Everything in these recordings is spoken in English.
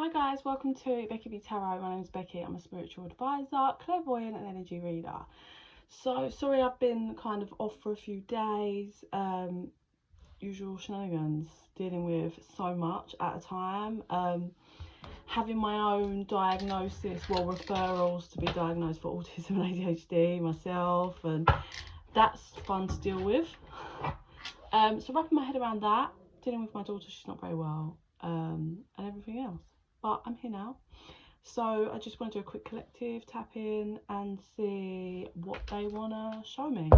Hi guys, welcome to bekibtarot. My name is Becky. I'm a spiritual advisor, clairvoyant and energy reader. So sorry I've been kind of off for a few days. Usual shenanigans, dealing with so much at a time. Having my own diagnosis, well, referrals to be diagnosed for autism and ADHD myself, and that's fun to deal with. So wrapping my head around that, dealing with my daughter, she's not very well, and everything else. But I'm here now, so I just want to do a quick collective tap in and see what they want to show me.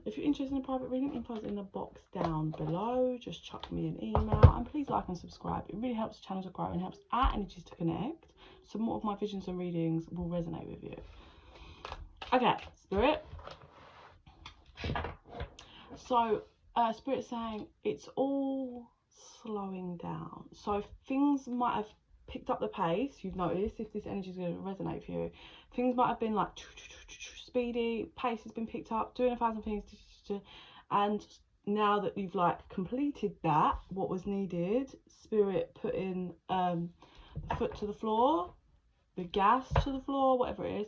If you're interested in a private reading, info's in the box down below. Just chuck me an email, and please like and subscribe. It really helps the channel to grow and helps our energies to connect, so more of my visions and readings will resonate with you. Okay, Spirit. So Spirit's saying it's all slowing down. So things might have picked up the pace. You've noticed, if this energy is going to resonate for you, things might have been like speedy, pace has been picked up, doing 1,000 things, and now that you've like completed that, what was needed, Spirit put in the foot to the floor, the gas to the floor, whatever it is.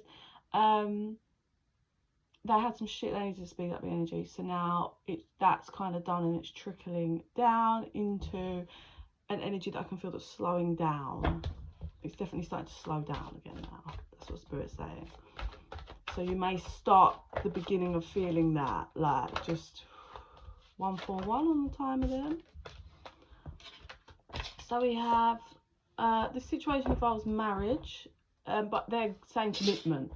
They had some shit they needed to speed up the energy, so now that's kind of done, and it's trickling down into an energy that I can feel that's slowing down. It's definitely starting to slow down again now. That's what Spirit's saying. So you may start the beginning of feeling that, like just 141 on the time of them. So we have the situation involves marriage. But they're saying commitment.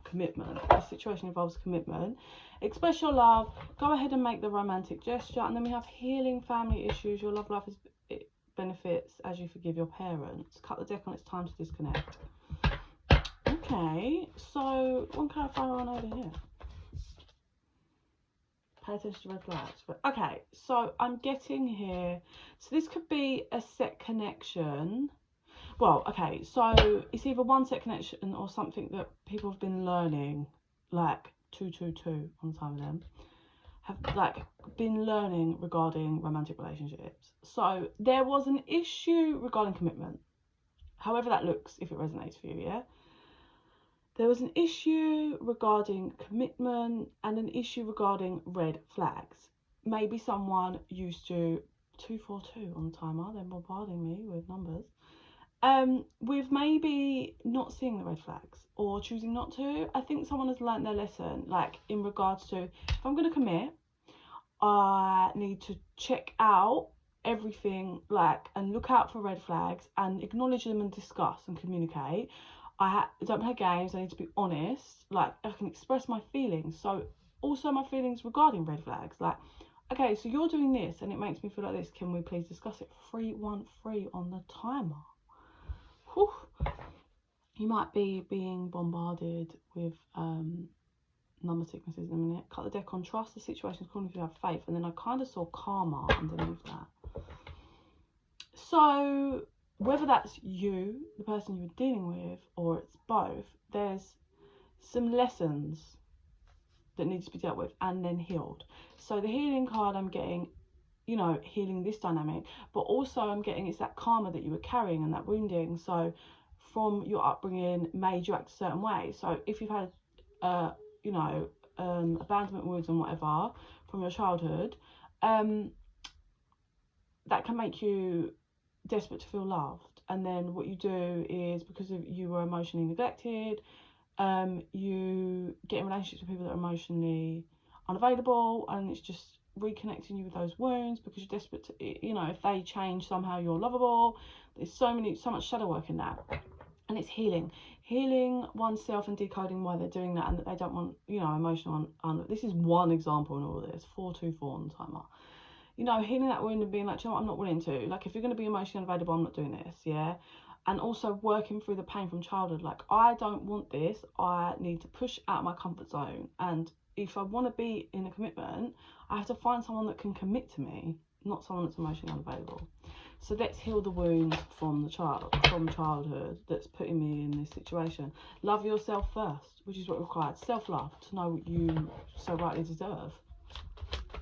The situation involves commitment. Express your love. Go ahead and make the romantic gesture. And then we have healing family issues. Your love life benefits as you forgive your parents. Cut the deck on, it's time to disconnect. Okay, so one clarifier on over here. Pay attention to red flags. Okay, so I'm getting here. So this could be a set connection. Well, okay, so it's either one set connection or something that people have been learning, like 222 on the time of them, have like been learning regarding romantic relationships. So there was an issue regarding commitment, however that looks, if it resonates for you, yeah? There was an issue regarding commitment and an issue regarding red flags. Maybe someone used to 242 on the timer, they're bombarding me with numbers. With maybe not seeing the red flags or choosing not to. I think someone has learnt their lesson, like in regards to, if I'm going to commit, I need to check out everything, like, and look out for red flags and acknowledge them and discuss and communicate. I don't play games. I need to be honest, like I can express my feelings. So also my feelings regarding red flags, like, okay, so you're doing this and it makes me feel like this, can we please discuss it? 313 on the timer. Whew. You might be being bombarded with number sicknesses in a minute. Cut the deck on trust. The situation is calling if you have faith. And then I kind of saw karma underneath that. So whether that's you, the person you're dealing with, or it's both, there's some lessons that need to be dealt with and then healed. So the healing card I'm getting, you know, healing this dynamic, but also I'm getting it's that karma that you were carrying and that wounding. So from your upbringing made you act a certain way. So if you've had you know, abandonment wounds and whatever from your childhood, that can make you desperate to feel loved. And then what you do is, because you were emotionally neglected, you get in relationships with people that are emotionally unavailable, and it's just reconnecting you with those wounds because you're desperate to, you know, if they change somehow you're lovable. There's so much shadow work in that, and it's healing oneself and decoding why they're doing that and that they don't want, you know, emotional this is one example in all of this. 424 on the timer, you know, healing that wound and being like, you know what, I'm not willing to, like, if you're going to be emotionally unavailable, I'm not doing this, yeah. And also working through the pain from childhood, like, I don't want this, I need to push out my comfort zone, and if I want to be in a commitment, I have to find someone that can commit to me, not someone that's emotionally unavailable. So let's heal the wounds from childhood that's putting me in this situation. Love yourself first, which is what required. Self-love, to know what you so rightly deserve.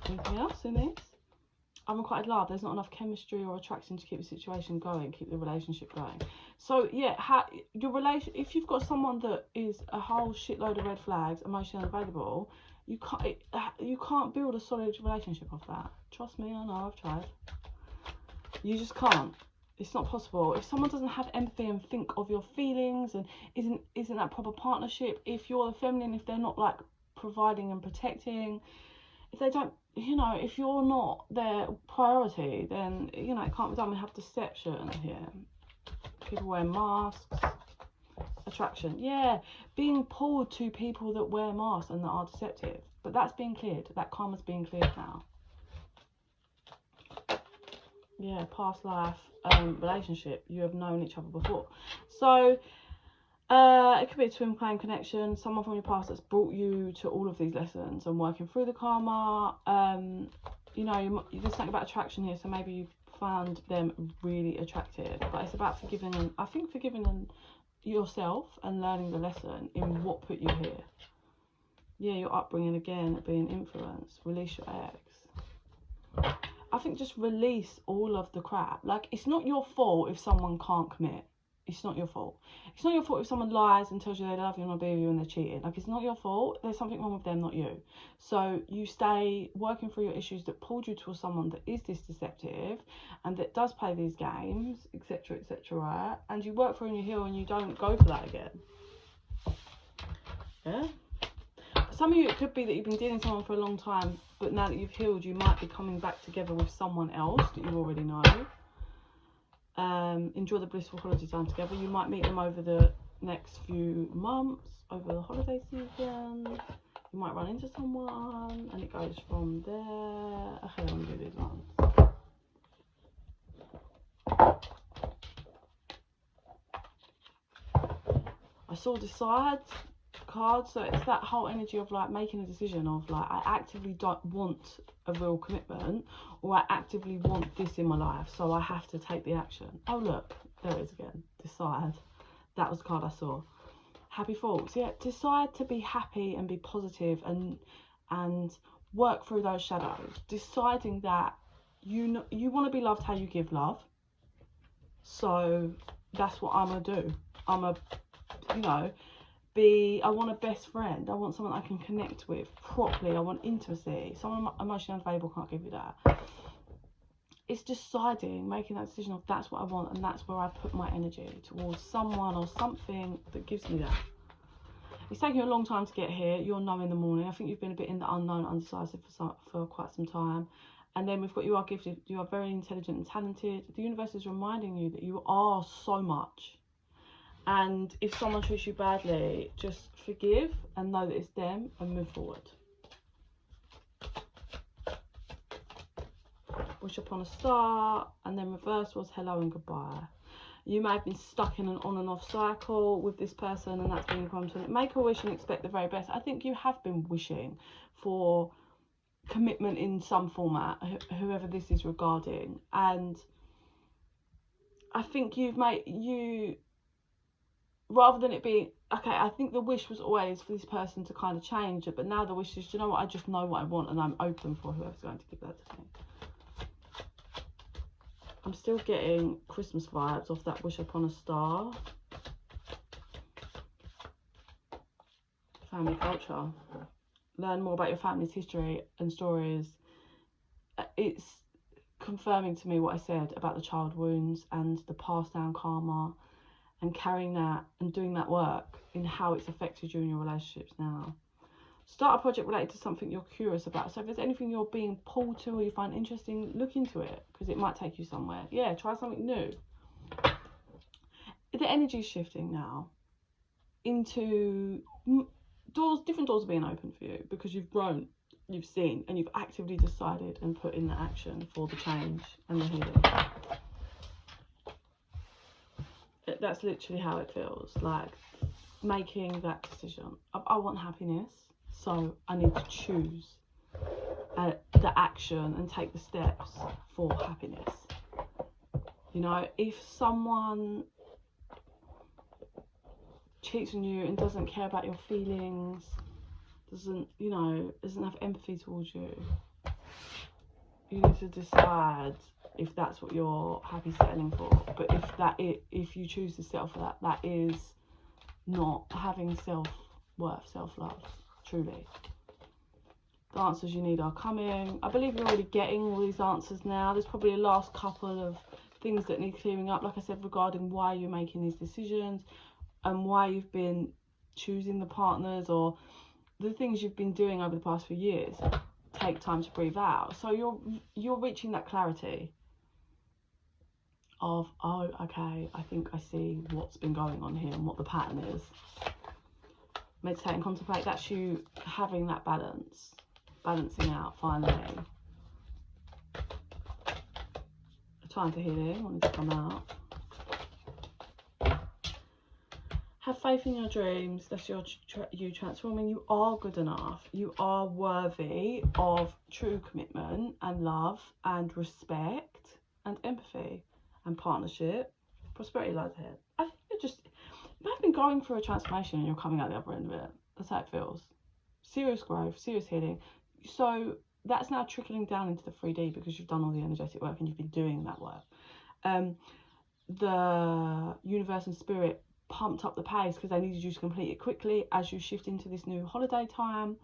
Anything else in this? unrequited love. There's not enough chemistry or attraction to keep the situation going, keep the relationship going. So yeah, if you've got someone that is a whole shitload of red flags, emotionally unavailable, you can't build a solid relationship off that. Trust me, I know, I've tried. You just can't. It's not possible. If someone doesn't have empathy and think of your feelings and isn't that proper partnership, if you're the feminine, if they're not like providing and protecting, if they don't, if you're not their priority, then, it can't be done. We have deception here. People wearing masks. Attraction. Yeah, being pulled to people that wear masks and that are deceptive. But that's being cleared. That karma's being cleared now. Yeah, past life relationship. You have known each other before. So, it could be a twin flame connection, someone from your past that's brought you to all of these lessons and working through the karma. There's something about attraction here, so maybe you found them really attractive, but it's about forgiving them yourself and learning the lesson in what put you here. Yeah, your upbringing again, being influenced. Release your ex. I think just release all of the crap. Like, it's not your fault if someone can't commit. It's not your fault. It's not your fault if someone lies and tells you they love you and want to be with you and they're cheating. Like, it's not your fault. There's something wrong with them, not you. So you stay working through your issues that pulled you to someone that is this deceptive and that does play these games, etc., etc., right? And you work through and you heal and you don't go for that again. Yeah? Some of you, it could be that you've been dealing with someone for a long time, but now that you've healed, you might be coming back together with someone else that you already know. Enjoy the blissful holiday time together. You might meet them over the next few months, over the holiday season. You might run into someone, and it goes from there. Okay, I'm going to do these ones. I saw decide card, so it's that whole energy of like making a decision of like, I actively don't want a real commitment, or I actively want this in my life, so I have to take the action. Oh look, there it is again. Decide. That was the card I saw. Happy thoughts. Yeah, decide to be happy and be positive and work through those shadows. Deciding that you want to be loved how you give love. So that's what I'm gonna do. I want a best friend. I want someone I can connect with properly. I want intimacy. Someone emotionally unavailable can't give you that. It's deciding, making that decision of that's what I want, and that's where I put my energy towards someone or something that gives me that. It's taken you a long time to get here. You're numb in the morning. I think you've been a bit in the unknown, undecisive for quite some time. And then we've got you are gifted. You are very intelligent and talented. The universe is reminding you that you are so much. And if someone treats you badly, just forgive and know that it's them and move forward. Wish upon a star, and then reverse was hello and goodbye. You may have been stuck in an on and off cycle with this person, and that's been your problem. Make a wish and expect the very best. I think you have been wishing for commitment in some format, whoever this is regarding. And I think rather than it being, okay, I think the wish was always for this person to kind of change it, but now the wish is, do you know what, I just know what I want and I'm open for whoever's going to give that to me. I'm still getting Christmas vibes off that wish upon a star. Family culture. Learn more about your family's history and stories. It's confirming to me what I said about the child wounds and the passed down karma, and carrying that and doing that work in how it's affected you in your relationships now. Start a project related to something you're curious about. So if there's anything you're being pulled to or you find interesting, look into it, because it might take you somewhere. Yeah, try something new. The energy's shifting now into different doors are being opened for you, because you've grown, you've seen, and you've actively decided and put in the action for the change and the healing. That's literally how it feels, like making that decision. I want happiness, so I need to choose the action and take the steps for happiness. You know, if someone cheats on you and doesn't care about your feelings, doesn't have empathy towards you, You need to decide if that's what you're happy settling for. But if you choose to settle for that, that is not having self-worth, self-love, truly. The answers you need are coming. I believe you're already getting all these answers now. There's probably a last couple of things that need clearing up, like I said, regarding why you're making these decisions and why you've been choosing the partners, or the things you've been doing over the past few years. Take time to breathe out. So you're reaching that clarity of, oh, okay, I think I see what's been going on here and what the pattern is. Meditate and contemplate. That's you having that balance, balancing out finally. Time for healing wanted to come out. Have faith in your dreams. That's you transforming. You are good enough. You are worthy of true commitment and love and respect and empathy and partnership. Prosperity lies ahead. I think you have been going through a transformation and you're coming out the other end of it. That's how it feels. Serious growth, serious healing. So that's now trickling down into the 3D because you've done all the energetic work and you've been doing that work. The universe and spirit pumped up the pace because they needed you to complete it quickly as you shift into this new holiday time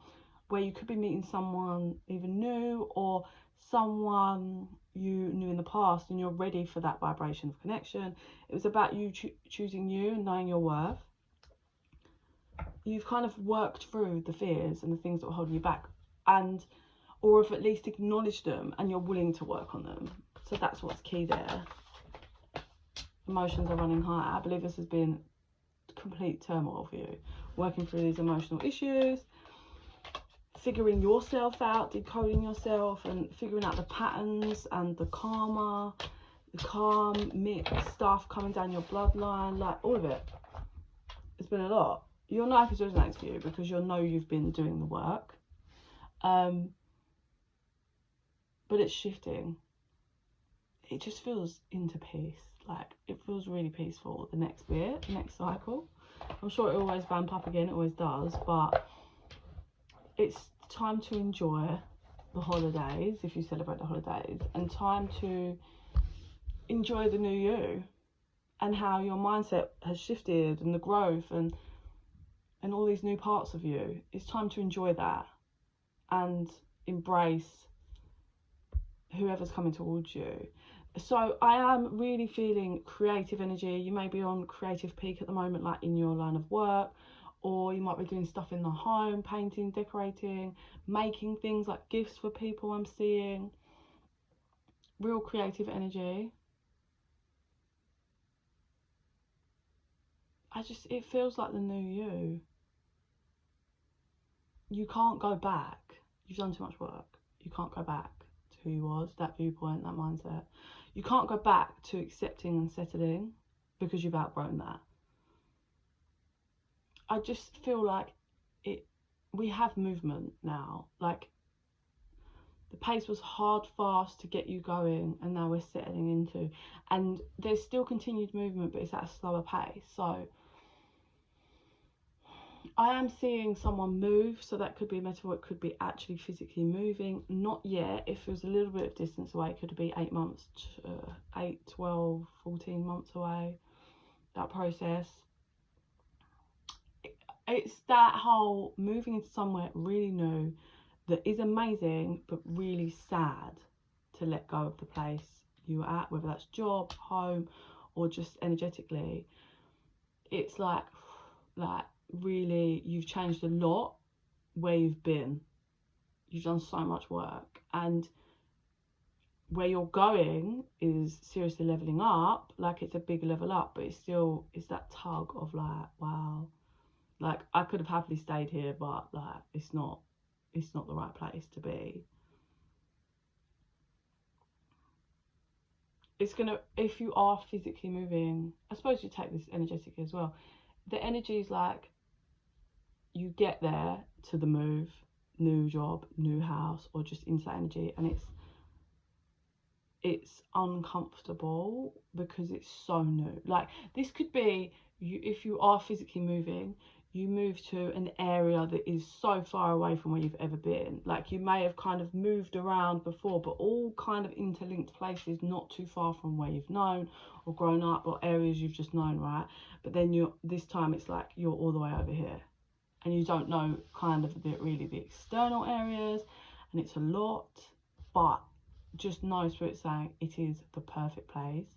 where you could be meeting someone even new or someone you knew in the past, and you're ready for that vibration of connection. It was about you choosing you and knowing your worth. You've kind of worked through the fears and the things that were holding you back, or have at least acknowledged them, and you're willing to work on them. So that's what's key there. Emotions are running high. I believe this has been complete turmoil for you, working through these emotional issues, figuring yourself out, decoding yourself, and figuring out the patterns and the karma, the karmic stuff coming down your bloodline, like all of it. It's been a lot. Your life is resonating for you because you'll know you've been doing the work, but it's shifting. It just feels into peace. Like, it feels really peaceful, the next bit, the next cycle. I'm sure it'll always vamp up again, it always does, but it's time to enjoy the holidays, if you celebrate the holidays, and time to enjoy the new you and how your mindset has shifted and the growth and all these new parts of you. It's time to enjoy that and embrace whoever's coming towards you. So I am really feeling creative energy. You may be on creative peak at the moment, like in your line of work, or you might be doing stuff in the home, painting, decorating, making things like gifts for people. I'm seeing real creative energy. It feels like the new you. You can't go back. You've done too much work. You can't go back to who you was, that viewpoint, that mindset. You can't go back to accepting and settling because you've outgrown that. I just feel like we have movement now. Like, the pace was hard, fast to get you going, and now we're settling into, and there's still continued movement, but it's at a slower pace. So I am seeing someone move, so that could be a metaphor, it could be actually physically moving. Not yet. If it was a little bit of distance away, it could be 8 months, 8, 12, 14 months away, that process. It's that whole moving into somewhere really new that is amazing, but really sad to let go of the place you were at, whether that's job, home, or just energetically. It's like really, you've changed a lot where you've been. You've done so much work, and where you're going is seriously leveling up. Like, it's a big level up, but it's that tug of like, wow, like I could have happily stayed here, but like it's not the right place to be. It's gonna, if you are physically moving, I suppose you take this energetically as well. The energy is like, you get there to the move, new job, new house, or just into that energy, and it's uncomfortable because it's so new. Like, this could be you, if you are physically moving, you move to an area that is so far away from where you've ever been. Like you may have kind of moved around before, but all kind of interlinked places not too far from where you've known or grown up, or areas you've just known, right? But then this time it's like you're all the way over here and you don't know kind of really the external areas, and it's a lot, but just know Spirit's saying it is the perfect place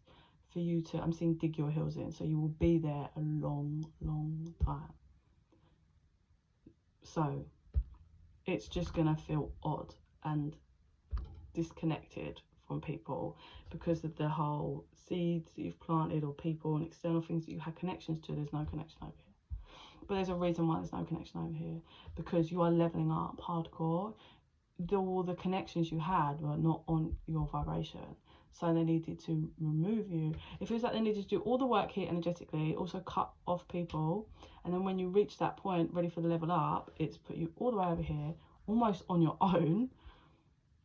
for you to, I'm seeing, dig your heels in. So you will be there a long time. So it's just gonna feel odd and disconnected from people because of the whole seeds that you've planted or people and external things that you had connections to. There's no connection over here. But there's a reason why there's no connection over here, because you are leveling up hardcore. All the connections you had were not on your vibration, so they needed to remove you. It feels like they needed to do all the work here energetically, also cut off people, and then when you reach that point ready for the level up, it's put you all the way over here almost on your own,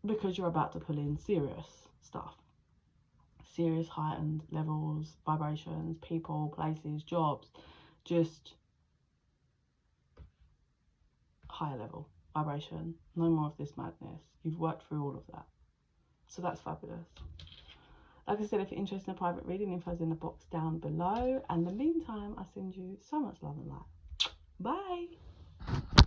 because you're about to pull in serious stuff, serious heightened levels, vibrations, people, places, jobs, just higher level vibration. No more of this madness. You've worked through all of that, so that's fabulous. Like I said, if you're interested in a private reading, info's in the box down below. And in the meantime, I send you so much love and light. Bye.